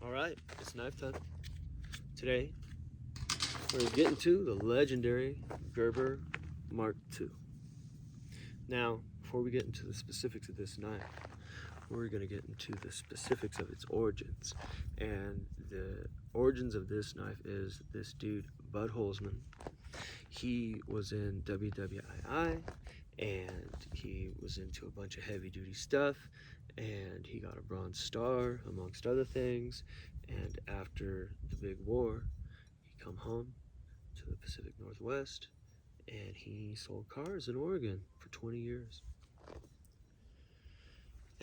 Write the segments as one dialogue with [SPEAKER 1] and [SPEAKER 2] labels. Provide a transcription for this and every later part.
[SPEAKER 1] Alright, it's knife time. Today, we're getting to the legendary Gerber Mark II. Now, before we get into the specifics of this knife, we're going to get into the specifics of its origins. And the origins of this knife is this dude, Bud Holzman. He was in WWII, and he was into a bunch of heavy-duty stuff, and he got a Bronze Star, amongst other things. And after the big war, he come home to the Pacific Northwest, and he sold cars in Oregon for 20 years.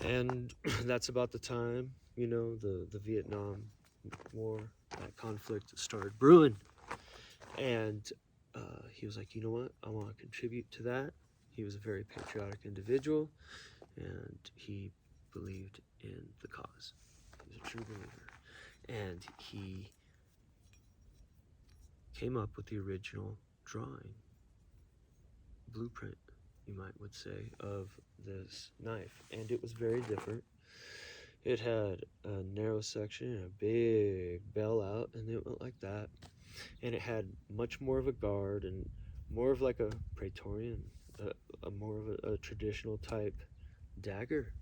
[SPEAKER 1] And that's about the time, you know, the Vietnam War, that conflict started brewing. And he was like, you know what, I want to contribute to that. He was a very patriotic individual, and he believed in the cause. He was a true believer. And he came up with the original drawing, blueprint, you would say, of this knife. And it was very different. It had a narrow section and a big bell out, and it went like that. And it had much more of a guard and more of like a Praetorian, more of a traditional type dagger,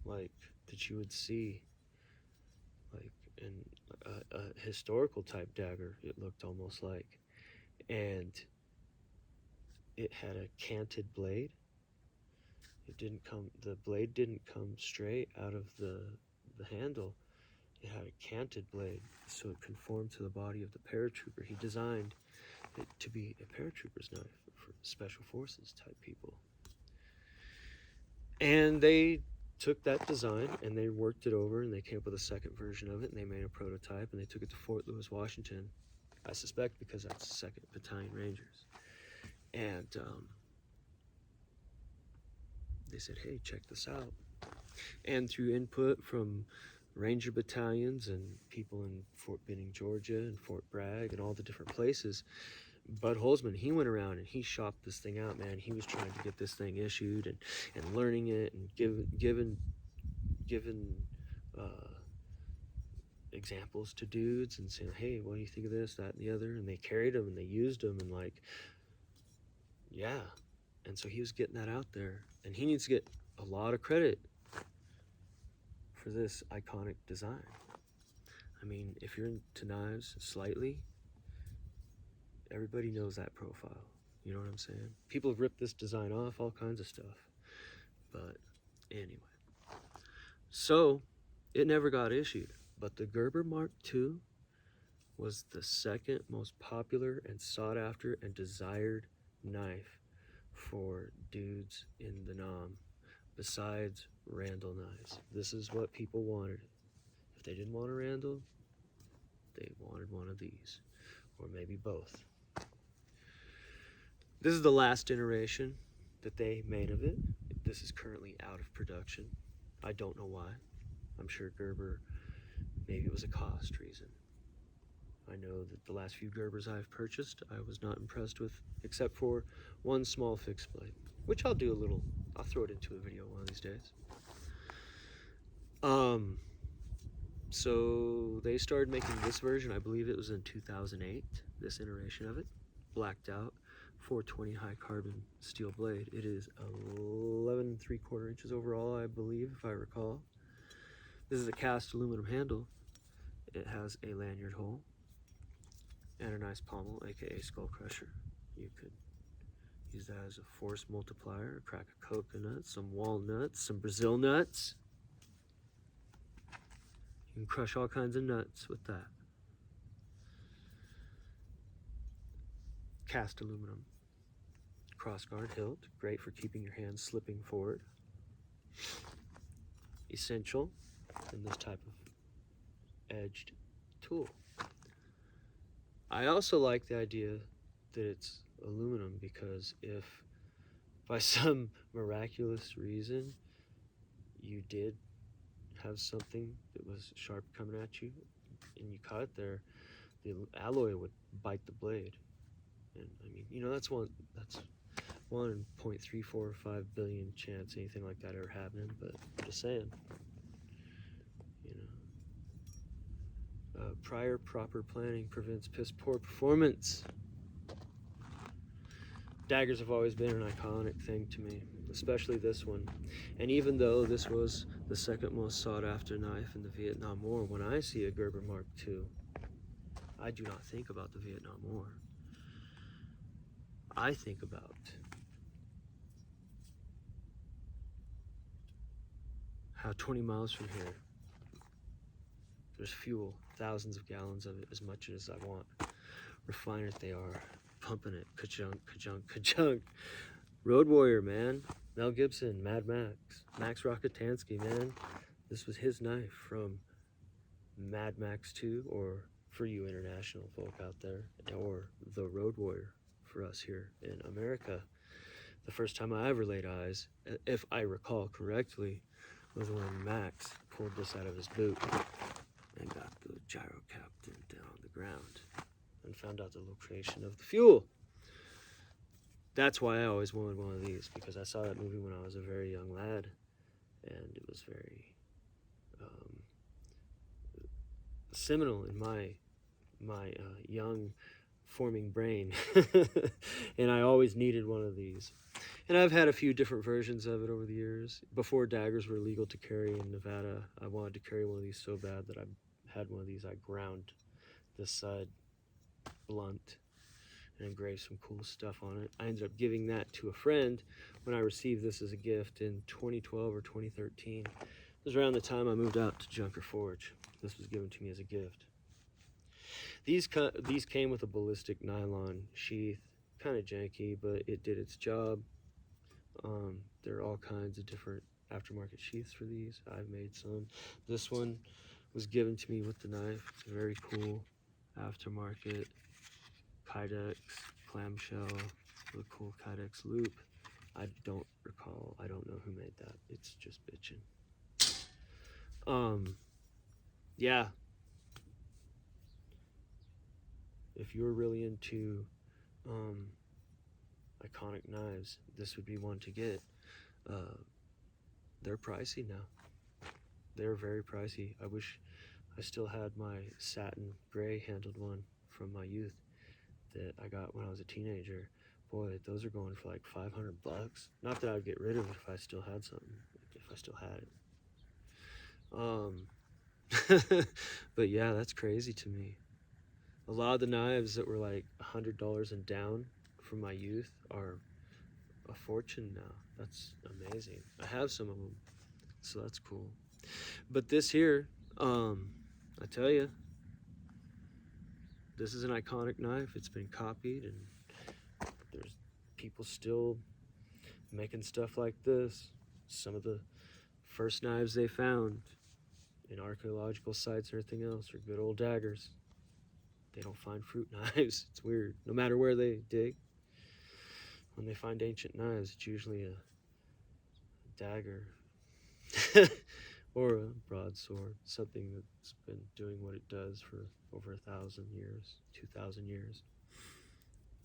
[SPEAKER 1] like that you would see like in a historical type dagger, it looked almost like. And it had a canted blade. The blade didn't come straight out of the handle. It had a canted blade, so it conformed to the body of the paratrooper. He designed it to be a paratrooper's knife for special forces type people. And they took that design and they worked it over, and they came up with a second version of it, and they made a prototype, and they took it to Fort Lewis, Washington, I suspect because that's the 2nd Battalion Rangers. And they said, hey, check this out. And through input from Ranger battalions and people in Fort Benning, Georgia, and Fort Bragg, and all the different places, Bud Holzman, he went around and he shopped this thing out, man. He was trying to get this thing issued and learning it and giving examples to dudes and saying, hey, what do you think of this, that, and the other? And they carried them and they used them, and like, yeah. And so he was getting that out there, and he needs to get a lot of credit for this iconic design. I mean, if you're into knives slightly, everybody knows that profile. You know what I'm saying? People have ripped this design off, all kinds of stuff. But anyway. So, it never got issued. But the Gerber Mark II was the second most popular and sought after and desired knife for dudes in the NOM, besides Randall knives. This is what people wanted. If they didn't want a Randall, they wanted one of these, or maybe both. This is the last iteration that they made of it. This is currently out of production. I don't know why. I'm sure Gerber, maybe it was a cost reason. I know that the last few Gerbers I've purchased, I was not impressed with, except for one small fixed blade, which I'll throw it into a video one of these days. So they started making this version, I believe it was in 2008, this iteration of it, blacked out, 420 high carbon steel blade. It is 11 3/4 inches overall, I believe, if I recall. This is a cast aluminum handle. It has a lanyard hole and a nice pommel, aka skull crusher. You could use that as a force multiplier, crack a coconut, some walnuts, some Brazil nuts. You can crush all kinds of nuts with that. Cast aluminum. Crossguard hilt, great for keeping your hands slipping forward. Essential in this type of edged tool. I also like the idea that it's aluminum, because if by some miraculous reason you did have something that was sharp coming at you and you caught it there, the alloy would bite the blade. And I mean, you know, that's 1.345 billion chance anything like that ever happening, but I'm just saying, you know, Prior proper planning prevents piss poor performance. Daggers have always been an iconic thing to me, especially this one. And even though this was the second most sought after knife in the Vietnam War, when I see a Gerber Mark II, I do not think about the Vietnam War. I think about how 20 miles from here, there's fuel, thousands of gallons of it, as much as I want. Refiners they are, pumping it, ka-chunk, ka-chunk, ka-chunk. Road Warrior, man. Mel Gibson, Mad Max. Max Rockatansky, man. This was his knife from Mad Max 2, or for you international folk out there, or the Road Warrior for us here in America. The first time I ever laid eyes, if I recall correctly, was when Max pulled this out of his boot and got the gyro captain down on the ground and found out the location of the fuel. That's why I always wanted one of these, because I saw that movie when I was a very young lad, and it was very seminal in my young forming brain. And I always needed one of these. And I've had a few different versions of it over the years. Before daggers were legal to carry in Nevada, I wanted to carry one of these so bad that I had one of these. I ground this side blunt and engraved some cool stuff on it. I ended up giving that to a friend when I received this as a gift in 2012 or 2013. It was around the time I moved out to Junker Forge. This was given to me as a gift. These came with a ballistic nylon sheath, kind of janky, but it did its job. There are all kinds of different aftermarket sheaths for these. I've made some. This one was given to me with the knife. It's a very cool aftermarket Kydex clamshell with a cool Kydex loop. I don't recall. I don't know who made that. It's just bitchin'. Yeah. If you're really into iconic knives, this would be one to get. They're pricey now. They're very pricey. I wish I still had my satin gray handled one from my youth that I got when I was a teenager. Boy, those are going for like $500. Not that I would get rid of it if I still had something, if I still had it. But yeah, that's crazy to me. A lot of the knives that were like $100 and down from my youth are a fortune now. That's amazing. I have some of them, so that's cool. But this here, I tell you, this is an iconic knife. It's been copied, and there's people still making stuff like this. Some of the first knives they found in archaeological sites and everything else are good old daggers. They don't find fruit knives. It's weird. No matter where they dig, when they find ancient knives, it's usually a dagger or a broadsword, something that's been doing what it does for over 1,000 years, 2,000 years,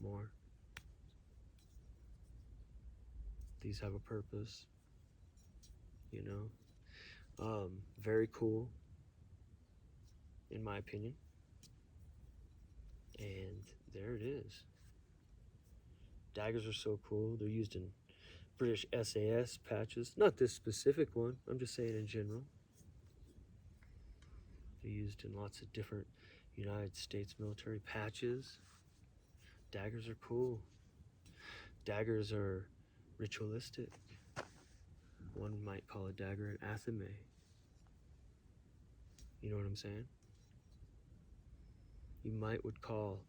[SPEAKER 1] more. These have a purpose, you know. Very cool, in my opinion. And there it is. Daggers are so cool. They're used in British SAS patches. Not this specific one. I'm just saying in general. They're used in lots of different United States military patches. Daggers are cool. Daggers are ritualistic. One might call a dagger an athame. You know what I'm saying? You would call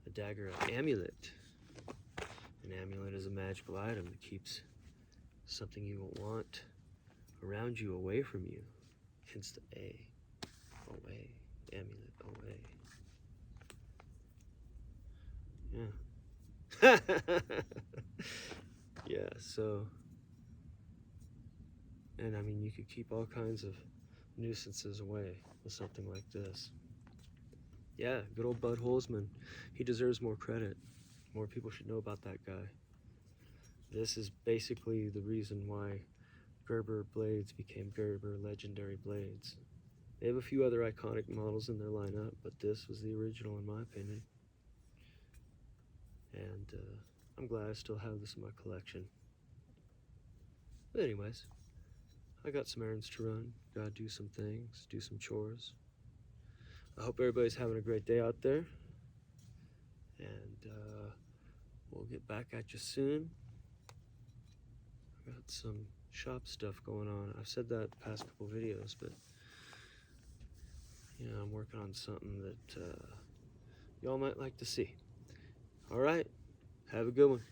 [SPEAKER 1] a dagger an amulet. An amulet is a magical item that keeps something you don't want around you away from you. Hence the A. Away. Amulet. Away. Yeah. Yeah, so. And I mean, you could keep all kinds of nuisances away with something like this. Yeah, good old Bud Holzman. He deserves more credit. More people should know about that guy. This is basically the reason why Gerber blades became Gerber legendary blades. They have a few other iconic models in their lineup, but this was the original in my opinion. And I'm glad I still have this in my collection. But anyways, I got some errands to run, gotta do some things, do some chores. I hope everybody's having a great day out there, and we'll get back at you soon. I got some shop stuff going on. I've said that the past couple videos, but you know, I'm working on something that y'all might like to see. All right, have a good one.